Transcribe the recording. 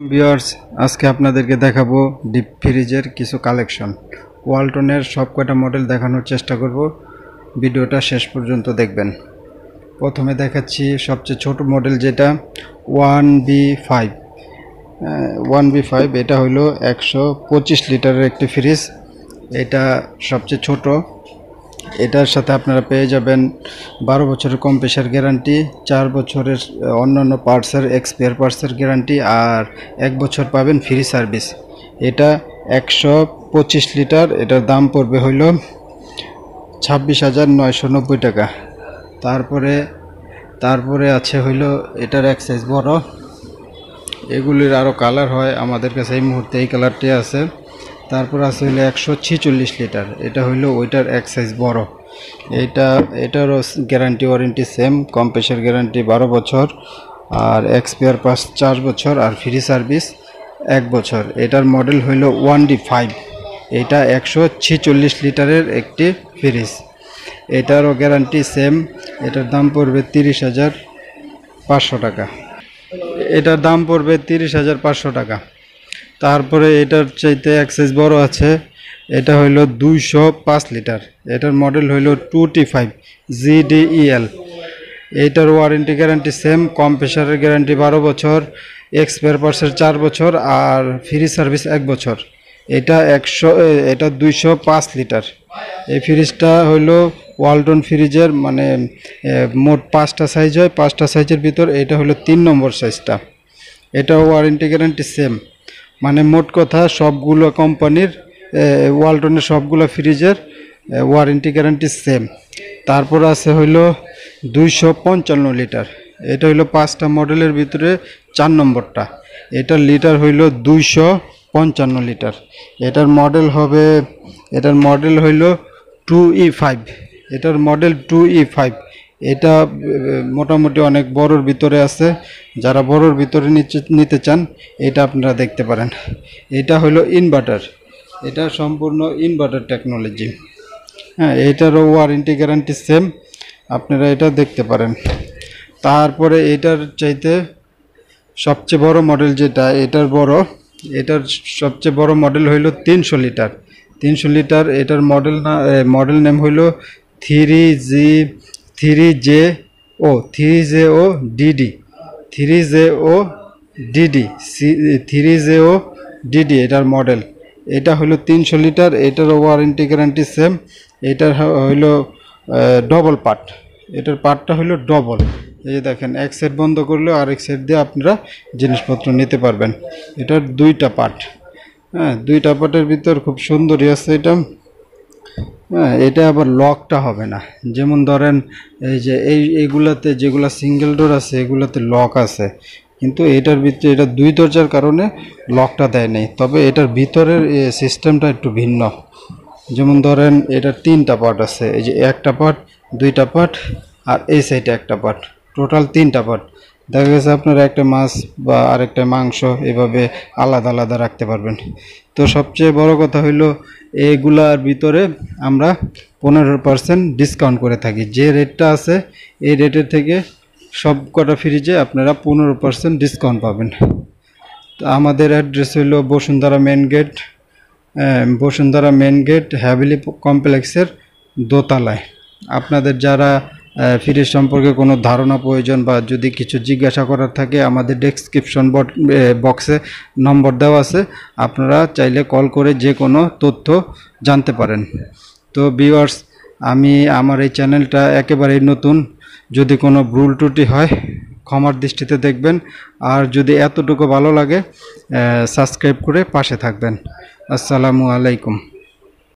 Viewers আজকে আপনাদেরকে দেখাবো ডিপ ফ্রিজের কিছু কালেকশন। ওয়ালটনের সবকটা মডেল দেখানোর চেষ্টা করব, ভিডিওটা শেষ পর্যন্ত দেখবেন। প্রথমে দেখাচ্ছি সবচেয়ে ছোট মডেল, যেটা 1B5। 1B5 এটা হলো 125 লিটারের একটি ফ্রিজ। এটা সবচেয়ে ছোট। এটার সাথে আপনারা পেয়ে যাবেন 12 বছরের কম্প্রেসার গ্যারান্টি, 4 বছরের অন্যান্য পার্টসের এক্সপায়ার পার্টসের গ্যারান্টি, আর 1 বছর পাবেন ফ্রি সার্ভিস। এটা 125 লিটার। এটার দাম পড়বে হইল 26,990 টাকা। তারপরে আছে হইল এটার এক সাইজ বড়। এগুলির আরও কালার হয়, আমাদের কাছে এই মুহূর্তে এই কালারটি আছে। তারপর আছে হইলো 146 লিটার। এটা হইলো ওইটার এক সাইজ বড়। এটারও guarantee warranty same, compressor guarantee 12 বছর, আর এক্সপায়ার পাস 4 বছর, আর ফ্রি সার্ভিস 1 বছর। এটার মডেল হইলো 1D5। এটা 146 লিটারের একটি ফ্রিজ। এটারও গ্যারান্টি সেম। এটার দাম পড়বে 30,500 টাকা। এটার দাম পড়বে 30,500 টাকা। তারপরে এটার চাইতে এক সাইজ বড় আছে। এটা হইলো 205 লিটার। এটার মডেল হইলো 2T5 GDEL। এটার ওয়ারেন্টি গ্যারান্টি সেম, কম্প্রেসারের গ্যারান্টি 12 বছর, এক্সপায়ার পার্টসের 4 বছর, আর ফ্রি সার্ভিস 1 বছর। এটা 205 লিটার। এই ফ্রিজটা হইলো ওয়ালটন ফ্রিজের মানে মোট 5টা সাইজ হয়। 5টা সাইজের ভিতর এটা হলো 3 নম্বর সাইজটা। এটা ওয়ারেন্টি গ্যারান্টি সেম, মানে মোট কথা সবগুলো কোম্পানির ওয়ালটনের সবগুলো ফ্রিজের ওয়ারেন্টি গ্যারান্টি সেম। তারপর আছে হইলো 255 লিটার। এটা হইলো 5টা মডেলের ভিতরে 4 নম্বরটা। এটার লিটার হইলো 255 লিটার। এটার মডেল হইলো 2E5। এটার মডেল 2E5। এটা মোটামুটি অনেক বড়র ভিতরে আছে। যারা বড়র ভিতরে নিতে চান এটা আপনারা দেখতে পারেন। এটা হলো ইনভার্টার। এটা সম্পূর্ণ ইনভার্টার টেকনোলজি। হ্যাঁ, এটারও ওয়ারেন্টি গ্যারান্টি সেম, আপনারা এটা দেখতে পারেন। তারপরে এটার চাইতে সবচেয়ে বড় মডেল যেটা, এটার সবচেয়ে বড় মডেল হইলো 300 লিটার। 300 লিটার। এটার মডেল নেম হইলো 3JODD এটার মডেল। এটা হলো 300 লিটার। এটার ওয়ারেন্টি গ্যারান্টি সেম। এটার হইলো ডবল পার্ট। এটার পার্টটা হইলো ডবল। এই যে দেখেন, এক সাইড বন্ধ করলেও আরেক সাইড দিয়ে আপনারা জিনিসপত্র নিতে পারবেন। এটার 2টা পার্ট। হ্যাঁ, 2টা পার্টের ভিতর খুব সুন্দরই আছে এটা। হ্যাঁ, এটা আবার লকটা হবে না। যেমন ধরেন এই যে এইগুলাতে যেগুলা সিঙ্গেল ডোর আছে এগুলাতে লক আছে, কিন্তু এটার ভিতরে এটা 2 দরজার কারণে লকটা দেয় নাই। তবে এটার ভিতরের সিস্টেমটা একটু ভিন্ন। যেমন ধরেন এটার 3টা পার্ট আছে। এই যে একটা পার্ট, 2টা পার্ট, আর এই সাইডে একটা পার্ট, টোটাল 3টা পার্ট। দেখা গেছে আপনারা একটা মাছ বা আরেকটা মাংস এভাবে আলাদা আলাদা রাখতে পারবেন। তো সবচেয়ে বড় কথা হইলো এগুলার ভিতরে আমরা 15% ডিসকাউন্ট করে থাকি। যে রেটটা আছে এই রেটের থেকে সব কটা ফ্রিজে আপনারা 15% ডিসকাউন্ট পাবেন। তো আমাদের অ্যাড্রেস হইলো বসুন্ধরা মেন গেট হ্যাভেলি কমপ্লেক্সের দোতলায়। আপনাদের যারা ফ্রিজ সম্পর্কে কোনো ধারণা প্রয়োজন বা যদি কিছু জিজ্ঞাসা করার থাকে, আমাদের ডেসক্রিপশন বক্সে নম্বর দেওয়া আছে, আপনারা চাইলে কল করে যে কোনো তথ্য জানতে পারেন। তো ভিউয়ার্স, আমার এই চ্যানেলটা একেবারেই নতুন। যদি কোনো ভুল ত্রুটি হয় ক্ষমার দৃষ্টিতে দেখবেন, আর যদি এতটুকু ভালো লাগে সাবস্ক্রাইব করে পাশে থাকবেন। আসসালামু আলাইকুম।